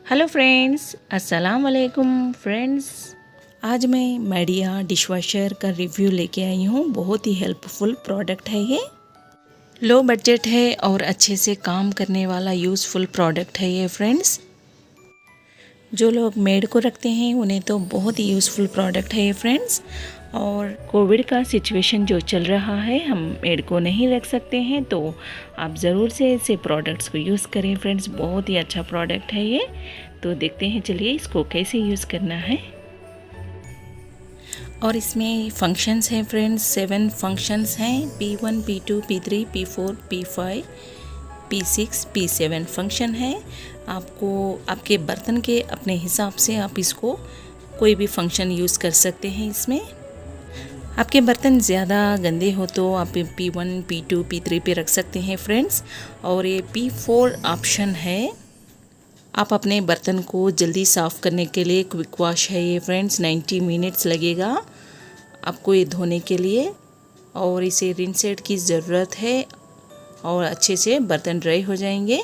Hello friends, अस्सलाम वालेकुम friends. आज मैं मेडिया डिशवॉशर का रिव्यू लेके आई हूँ। बहुत ही हेल्पफुल प्रोडक्ट है ये। लो बजट है और अच्छे से काम करने वाला यूज़फुल प्रोडक्ट है ये फ्रेंड्स। जो लोग मेड को रखते हैं उन्हें तो बहुत ही यूज़फुल प्रोडक्ट है ये फ्रेंड्स। और कोविड का सिचुएशन जो चल रहा है, हम मेड को नहीं रख सकते हैं, तो आप ज़रूर से ऐसे प्रोडक्ट्स को यूज़ करें फ्रेंड्स। बहुत ही अच्छा प्रोडक्ट है ये। तो देखते हैं, चलिए इसको कैसे यूज़ करना है। और इसमें फंक्शंस हैं फ्रेंड्स, 7 फंक्शंस हैं। P1, P2, P3, P4, P5, P6, P7 function है। आपको आपके बर्तन के अपने हिसाब से आप इसको कोई भी फंक्शन यूज़ कर सकते हैं। इसमें आपके बर्तन ज़्यादा गंदे हो तो आप P1, P2, P3 पे रख सकते हैं फ्रेंड्स। और ये P4 ऑप्शन है। आप अपने बर्तन को जल्दी साफ़ करने के लिए क्विक वॉश है ये फ्रेंड्स। 90 मिनट्स लगेगा आपको ये धोने के लिए। और इसे रिंसेट की ज़रूरत है और अच्छे से बर्तन ड्राई हो जाएंगे।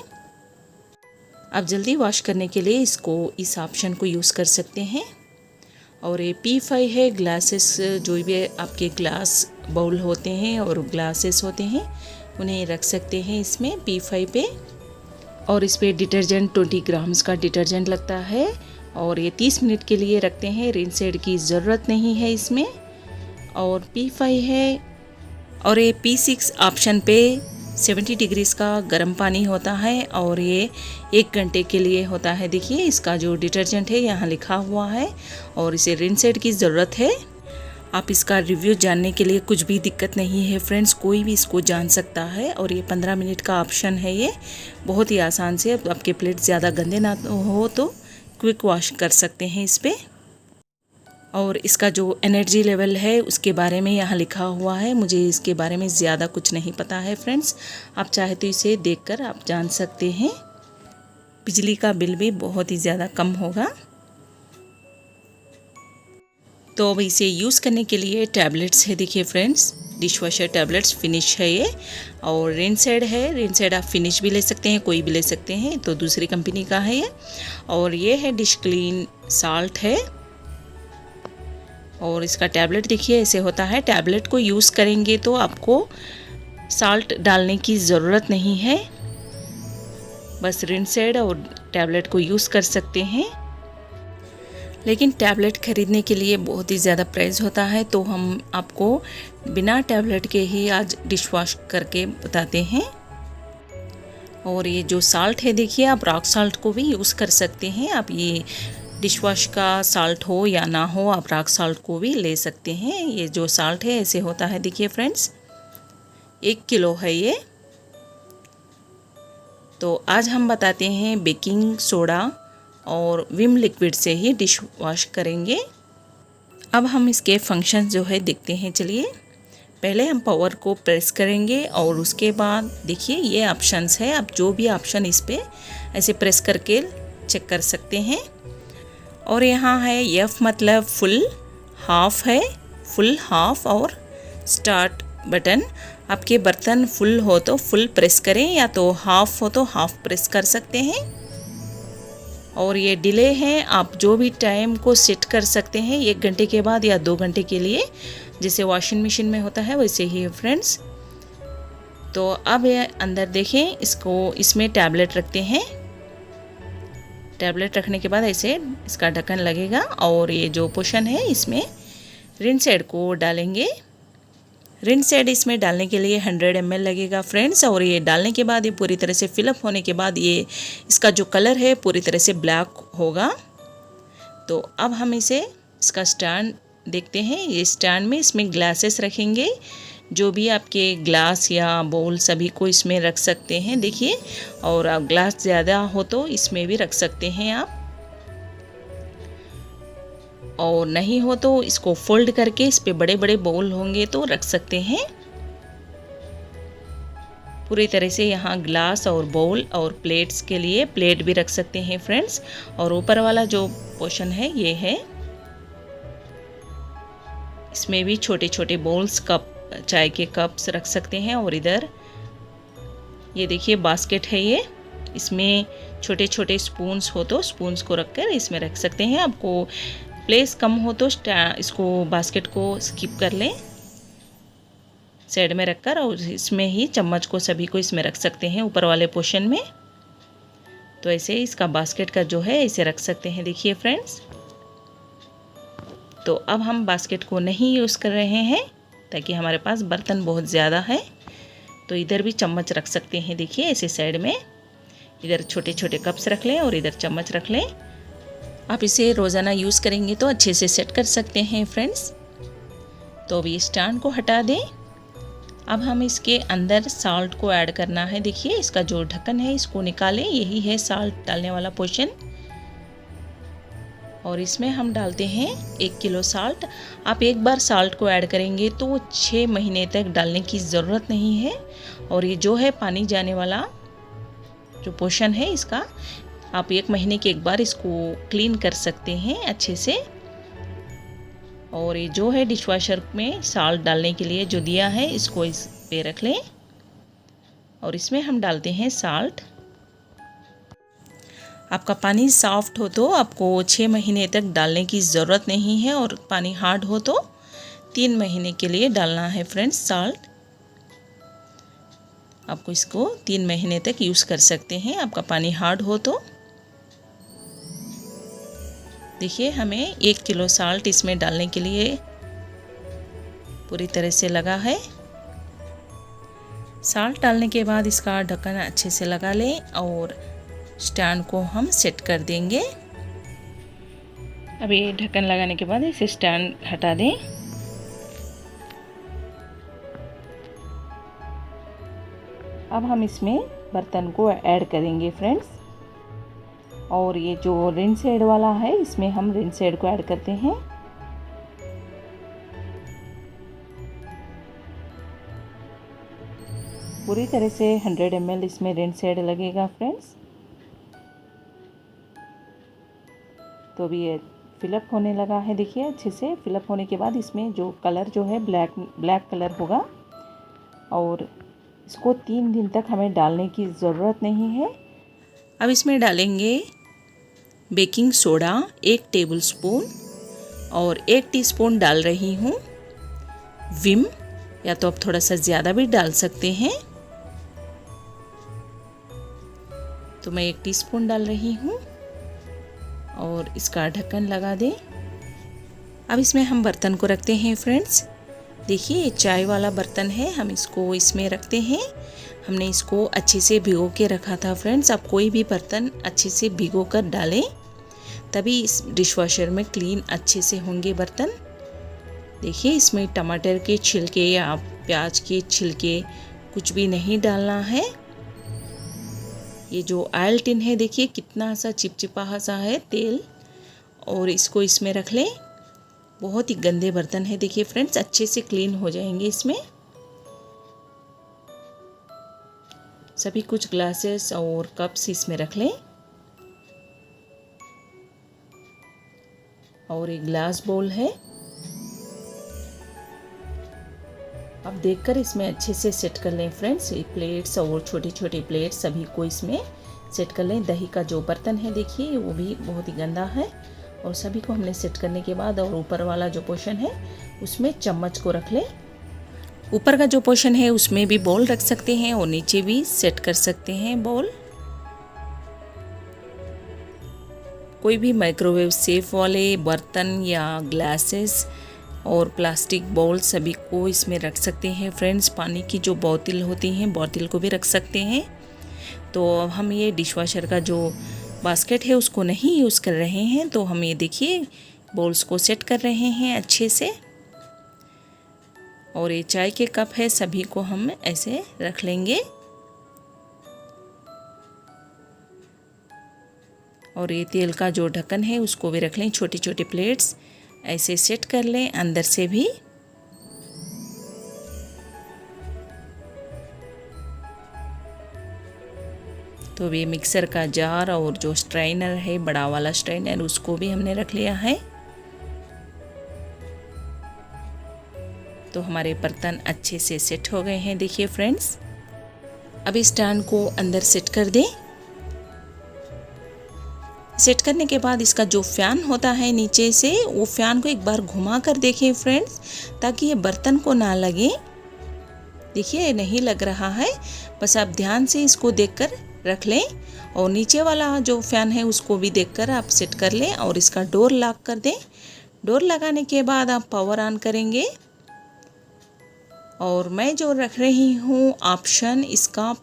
आप जल्दी वॉश करने के लिए इस ऑप्शन को यूज़ कर सकते हैं। और ये P5 है। ग्लासेस, जो भी आपके ग्लास बाउल होते हैं और ग्लासेस होते हैं, उन्हें रख सकते हैं इसमें P5 पे। और इस पर डिटर्जेंट 20 ग्राम्स का डिटर्जेंट लगता है। और ये 30 मिनट के लिए रखते हैं। रिंसेड की ज़रूरत नहीं है इसमें। और P5 है। और ये P6 ऑप्शन पे 70 डिग्रीज़ का गर्म पानी होता है और ये 1 घंटे के लिए होता है। देखिए इसका जो डिटर्जेंट है यहाँ लिखा हुआ है। और इसे रिंसेड की ज़रूरत है। आप इसका रिव्यू जानने के लिए कुछ भी दिक्कत नहीं है फ्रेंड्स, कोई भी इसको जान सकता है। और ये 15 मिनट का ऑप्शन है। ये बहुत ही आसान से, आपके प्लेट ज़्यादा गंदे ना हो तो क्विक वॉश कर सकते हैं इस पर। और इसका जो एनर्जी लेवल है उसके बारे में यहाँ लिखा हुआ है। मुझे इसके बारे में ज़्यादा कुछ नहीं पता है फ्रेंड्स। आप चाहे तो इसे देखकर आप जान सकते हैं। बिजली का बिल भी बहुत ही ज़्यादा कम होगा। तो अब इसे यूज़ करने के लिए टैबलेट्स है। देखिए फ्रेंड्स, डिशवॉशर टैबलेट्स फिनिश है ये। और रिंसेड है। रिंसेड आप फिनिश भी ले सकते हैं, कोई भी ले सकते हैं, तो दूसरी कंपनी का है ये। और ये है डिश क्लीन साल्ट है। और इसका टैबलेट देखिए ऐसे होता है। टैबलेट को यूज़ करेंगे तो आपको साल्ट डालने की ज़रूरत नहीं है, बस रिंसेड और टैबलेट को यूज़ कर सकते हैं। लेकिन टैबलेट ख़रीदने के लिए बहुत ही ज़्यादा प्राइस होता है, तो हम आपको बिना टैबलेट के ही आज डिश वॉश करके बताते हैं। और ये जो साल्ट है देखिए, आप रॉक साल्ट को भी यूज़ कर सकते हैं। आप ये डिश वॉश का साल्ट हो या ना हो, आप रॉक साल्ट को भी ले सकते हैं। ये जो साल्ट है ऐसे होता है। देखिए फ्रेंड्स, 1 किलो है ये। तो आज हम बताते हैं बेकिंग सोडा और विम लिक्विड से ही डिश वॉश करेंगे। अब हम इसके फंक्शन जो है देखते हैं। चलिए, पहले हम पावर को प्रेस करेंगे और उसके बाद देखिए ये ऑप्शंस है। आप जो भी ऑप्शन इस पे ऐसे प्रेस करके चेक कर सकते हैं। और यहाँ है F मतलब फुल, हाफ है, फुल, हाफ और स्टार्ट बटन। आपके बर्तन फुल हो तो फुल प्रेस करें, या तो हाफ हो तो हाफ प्रेस कर सकते हैं। और ये डिले है, आप जो भी टाइम को सेट कर सकते हैं, 1 घंटे के बाद या 2 घंटे के लिए, जैसे वॉशिंग मशीन में होता है वैसे ही है फ्रेंड्स। तो अब ये अंदर देखें, इसमें टैबलेट रखते हैं। टैबलेट रखने के बाद ऐसे इसका ढक्कन लगेगा और ये जो पोर्शन है इसमें रिंसेड को डालेंगे। रिंसेड इसमें डालने के लिए 100 ml लगेगा फ्रेंड्स। और ये डालने के बाद ये पूरी तरह से फिलअप होने के बाद ये इसका जो कलर है पूरी तरह से ब्लैक होगा। तो अब हम इसका स्टैंड देखते हैं। ये स्टैंड में इसमें ग्लासेस रखेंगे। जो भी आपके ग्लास या बाउल सभी को इसमें रख सकते हैं। देखिए, और आप ग्लास ज़्यादा हो तो इसमें भी रख सकते हैं आप, और नहीं हो तो इसको फोल्ड करके इस पे बड़े बड़े बाउल होंगे तो रख सकते हैं। पूरी तरह से यहाँ ग्लास और बाउल और प्लेट्स के लिए प्लेट भी रख सकते हैं फ्रेंड्स। और ऊपर वाला जो पोर्शन है ये है, इसमें भी छोटे छोटे बाउल्स, कप, चाय के कप्स रख सकते हैं। और इधर ये देखिए बास्केट है ये, इसमें छोटे छोटे स्पून्स हो तो स्पून्स को रख कर इसमें रख सकते हैं। आपको प्लेस कम हो तो इसको बास्केट को स्किप कर लें साइड में रखकर, और इसमें ही चम्मच को सभी को इसमें रख सकते हैं ऊपर वाले पोर्शन में। तो ऐसे इसका बास्केट का जो है ऐसे रख सकते हैं। देखिए फ्रेंड्स, तो अब हम बास्केट को नहीं यूज़ कर रहे हैं ताकि हमारे पास बर्तन बहुत ज़्यादा है। तो इधर भी चम्मच रख सकते हैं। देखिए ऐसे साइड में इधर छोटे छोटे कप्स रख लें और इधर चम्मच रख लें। आप इसे रोज़ाना यूज़ करेंगे तो अच्छे से सेट कर सकते हैं फ्रेंड्स। तो अभी स्टैंड को हटा दें। अब हम इसके अंदर साल्ट को ऐड करना है। देखिए इसका जो ढक्कन है इसको निकालें, यही है साल्ट डालने वाला पोर्शन। और इसमें हम डालते हैं 1 किलो साल्ट। आप एक बार साल्ट को ऐड करेंगे तो 6 महीने तक डालने की ज़रूरत नहीं है। और ये जो है पानी जाने वाला जो पोर्शन है इसका, आप 1 महीने के एक बार इसको क्लीन कर सकते हैं अच्छे से। और ये जो है डिशवॉशर में साल्ट डालने के लिए जो दिया है इसको इस पे रख लें और इसमें हम डालते हैं साल्ट। आपका पानी सॉफ्ट हो तो आपको 6 महीने तक डालने की ज़रूरत नहीं है, और पानी हार्ड हो तो 3 महीने के लिए डालना है फ्रेंड्स साल्ट। आपको इसको 3 महीने तक यूज़ कर सकते हैं आपका पानी हार्ड हो तो। देखिए हमें 1 किलो साल्ट इसमें डालने के लिए पूरी तरह से लगा है। साल्ट डालने के बाद इसका ढक्कन अच्छे से लगा लें और स्टैंड को हम सेट कर देंगे। अब ये ढक्कन लगाने के बाद इसे स्टैंड हटा दें। अब हम इसमें बर्तन को ऐड करेंगे फ्रेंड्स। और ये जो रिन शेड वाला है इसमें हम रिन शेड को ऐड करते हैं। पूरी तरह से 100 ml इसमें रिन शेड लगेगा फ्रेंड्स। तो अभी ये फिलअप होने लगा है। देखिए अच्छे से फिलअप होने के बाद इसमें जो कलर जो है ब्लैक कलर होगा। और इसको 3 दिन तक हमें डालने की ज़रूरत नहीं है। अब इसमें डालेंगे बेकिंग सोडा 1 टेबलस्पून, और 1 टीस्पून डाल रही हूँ विम, या तो आप थोड़ा सा ज़्यादा भी डाल सकते हैं। तो मैं 1 टीस्पून डाल रही हूँ और इसका ढक्कन लगा दें। अब इसमें हम बर्तन को रखते हैं फ्रेंड्स। देखिए ये चाय वाला बर्तन है, हम इसको इसमें रखते हैं। हमने इसको अच्छे से भिगो के रखा था फ्रेंड्स। आप कोई भी बर्तन अच्छे से भिगो कर डालें, तभी इस डिशवॉशर में क्लीन अच्छे से होंगे बर्तन। देखिए इसमें टमाटर के छिलके या प्याज के छिलके कुछ भी नहीं डालना है। ये जो ऑयल टिन है देखिए कितना सा चिपचिपा सा है तेल, और इसको इसमें रख लें। बहुत ही गंदे बर्तन है देखिए फ्रेंड्स, अच्छे से क्लीन हो जाएंगे इसमें। सभी कुछ ग्लासेस और कप्स इसमें रख लें, और एक ग्लास बोल है। अब देखकर इसमें अच्छे से सेट कर लें फ्रेंड्स। ये प्लेट्स और छोटी छोटी प्लेट सभी को इसमें सेट कर लें। दही का जो बर्तन है देखिए वो भी बहुत ही गंदा है, और सभी को हमने सेट करने के बाद और ऊपर वाला जो पोर्शन है उसमें चम्मच को रख लें। ऊपर का जो पोर्शन है उसमें भी बॉल रख सकते हैं और नीचे भी सेट कर सकते हैं बॉल। कोई भी माइक्रोवेव सेफ वाले बर्तन या ग्लासेस और प्लास्टिक बाउल सभी को इसमें रख सकते हैं फ्रेंड्स। पानी की जो बोतल होती हैं बोतल को भी रख सकते हैं। तो हम ये डिशवॉशर का जो बास्केट है उसको नहीं यूज़ कर रहे हैं, तो हम ये देखिए बाउल्स को सेट कर रहे हैं अच्छे से। और ये चाय के कप है सभी को हम ऐसे रख लेंगे। और ये तेल का जो ढक्कन है उसको भी रख लें। छोटी छोटी प्लेट्स ऐसे सेट कर लें अंदर से भी। तो ये मिक्सर का जार और जो स्ट्रेनर है बड़ा वाला स्ट्रेनर उसको भी हमने रख लिया है। तो हमारे बर्तन अच्छे से सेट हो गए हैं देखिए फ्रेंड्स। अब इस स्टैंड को अंदर सेट कर दें। सेट करने के बाद इसका जो फ़ैन होता है नीचे से, वो फ़ैन को एक बार घुमा कर देखें फ्रेंड्स, ताकि ये बर्तन को ना लगे। देखिए ये नहीं लग रहा है, बस आप ध्यान से इसको देखकर रख लें। और नीचे वाला जो फ़ैन है उसको भी देखकर आप सेट कर लें और इसका डोर लॉक कर दें। डोर लगाने के बाद आप पावर ऑन करेंगे और मैं जो रख रही हूँ ऑप्शन इसका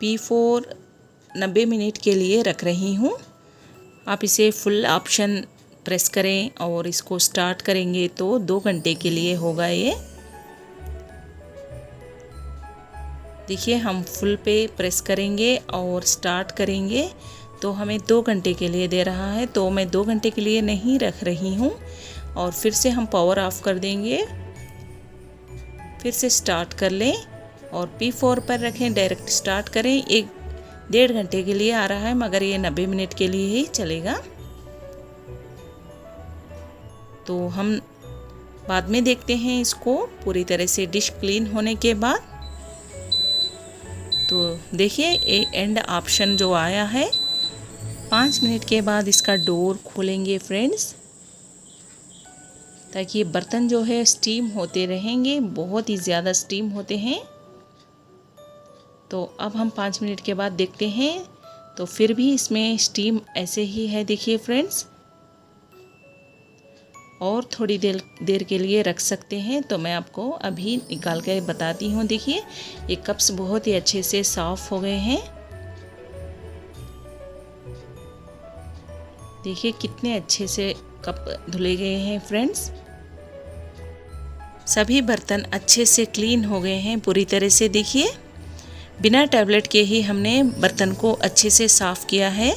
P4 90 मिनट के लिए रख रही हूँ। आप इसे फुल ऑप्शन प्रेस करें और इसको स्टार्ट करेंगे तो 2 घंटे के लिए होगा ये। देखिए हम फुल पे प्रेस करेंगे और स्टार्ट करेंगे तो हमें 2 घंटे के लिए दे रहा है, तो मैं 2 घंटे के लिए नहीं रख रही हूँ। और फिर से हम पावर ऑफ कर देंगे, फिर से स्टार्ट कर लें और P4 पर रखें, डायरेक्ट स्टार्ट करें। 1-1.5 घंटे के लिए आ रहा है, मगर ये 90 मिनट के लिए ही चलेगा। तो हम बाद में देखते हैं इसको पूरी तरह से डिश क्लीन होने के बाद। तो देखिए ये एंड ऑप्शन जो आया है, 5 मिनट के बाद इसका डोर खोलेंगे फ्रेंड्स, ताकि ये बर्तन जो है स्टीम होते रहेंगे, बहुत ही ज़्यादा स्टीम होते हैं। तो अब हम 5 मिनट के बाद देखते हैं, तो फिर भी इसमें स्टीम ऐसे ही है। देखिए फ्रेंड्स, और थोड़ी देर के लिए रख सकते हैं, तो मैं आपको अभी निकाल कर बताती हूँ। देखिए ये कप्स बहुत ही अच्छे से साफ़ हो गए हैं। देखिए कितने अच्छे से कप धुले गए हैं फ्रेंड्स। सभी बर्तन अच्छे से क्लीन हो गए हैं पूरी तरह से। देखिए बिना टैबलेट के ही हमने बर्तन को अच्छे से साफ़ किया है।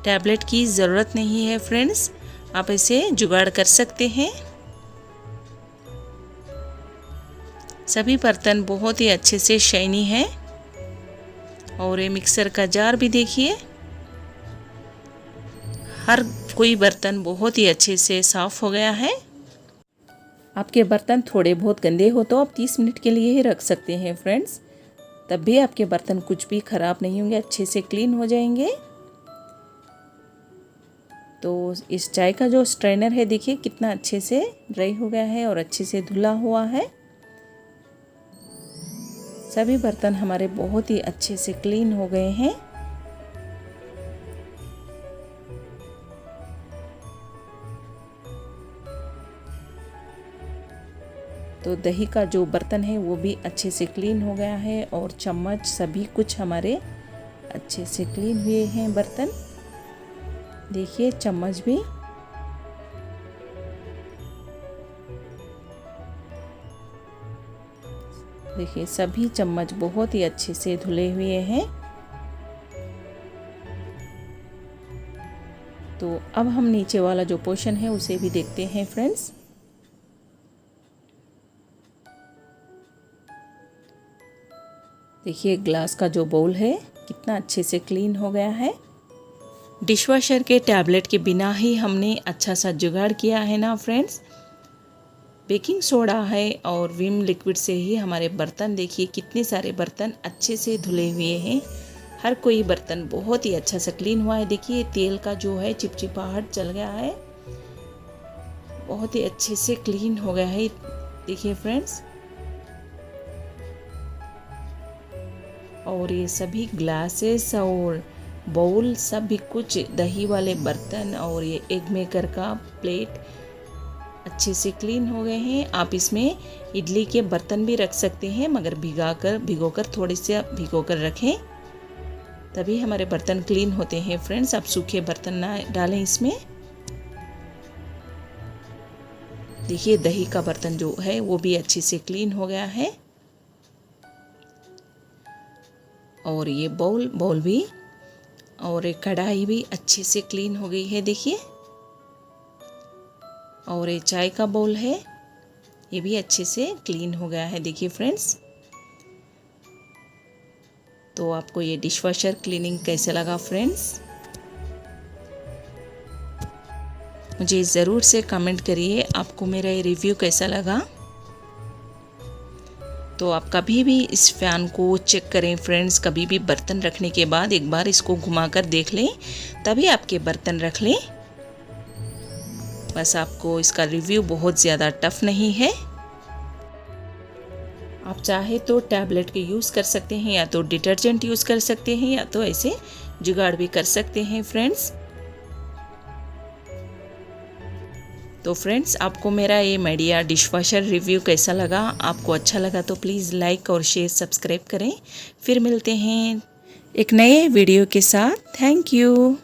टैबलेट की ज़रूरत नहीं है फ्रेंड्स, आप इसे जुगाड़ कर सकते हैं। सभी बर्तन बहुत ही अच्छे से शाइनी है। और ये मिक्सर का जार भी देखिए, हर कोई बर्तन बहुत ही अच्छे से साफ़ हो गया है। आपके बर्तन थोड़े बहुत गंदे हो तो आप 30 मिनट के लिए ही रख सकते हैं फ्रेंड्स, तब भी आपके बर्तन कुछ भी ख़राब नहीं होंगे, अच्छे से क्लीन हो जाएंगे। तो इस चाय का जो स्ट्रेनर है देखिए कितना अच्छे से ड्राई हो गया है और अच्छे से धुला हुआ है। सभी बर्तन हमारे बहुत ही अच्छे से क्लीन हो गए हैं। तो दही का जो बर्तन है वो भी अच्छे से क्लीन हो गया है और चम्मच सभी कुछ हमारे अच्छे से क्लीन हुए हैं बर्तन। देखिए चम्मच भी। देखिए सभी चम्मच बहुत ही अच्छे से धुले हुए हैं। तो अब हम नीचे वाला जो पोर्शन है उसे भी देखते हैं फ्रेंड्स। देखिए ग्लास का जो बाउल है कितना अच्छे से क्लीन हो गया है। डिशवॉशर के टैबलेट के बिना ही हमने अच्छा सा जुगाड़ किया है ना फ्रेंड्स। बेकिंग सोडा है और विम लिक्विड से ही हमारे बर्तन देखिए कितने सारे बर्तन अच्छे से धुले हुए हैं। हर कोई बर्तन बहुत ही अच्छा सा क्लीन हुआ है। देखिए तेल का जो है चिपचिपाहट चल गया है, बहुत ही अच्छे से क्लीन हो गया है। देखिए फ्रेंड्स, और ये सभी ग्लासेस और बाउल सभी कुछ दही वाले बर्तन और ये एग मेकर का प्लेट अच्छे से क्लीन हो गए हैं। आप इसमें इडली के बर्तन भी रख सकते हैं, मगर भिगोकर थोड़े से भिगोकर रखें, तभी हमारे बर्तन क्लीन होते हैं फ्रेंड्स। आप सूखे बर्तन ना डालें इसमें। देखिए दही का बर्तन जो है वो भी अच्छे से क्लीन हो गया है। और ये बाउल भी और एक कढ़ाई भी अच्छे से क्लीन हो गई है देखिए। और ये चाय का बाउल है, ये भी अच्छे से क्लीन हो गया है देखिए फ्रेंड्स। तो आपको ये डिशवॉशर क्लीनिंग कैसे लगा फ्रेंड्स, मुझे ज़रूर से कमेंट करिए आपको मेरा ये रिव्यू कैसा लगा। तो आप कभी भी इस फ़ैन को चेक करें फ्रेंड्स, कभी भी बर्तन रखने के बाद एक बार इसको घुमाकर देख लें, तभी आपके बर्तन रख लें। बस आपको इसका रिव्यू बहुत ज़्यादा टफ नहीं है। आप चाहे तो टैबलेट के यूज़ कर सकते हैं, या तो डिटर्जेंट यूज़ कर सकते हैं, या तो ऐसे जुगाड़ भी कर सकते हैं फ्रेंड्स। तो फ्रेंड्स, आपको मेरा ये मीडिया डिशवॉशर रिव्यू कैसा लगा? आपको अच्छा लगा तो प्लीज़ लाइक और शेयर सब्सक्राइब करें। फिर मिलते हैं एक नए वीडियो के साथ। Thank you.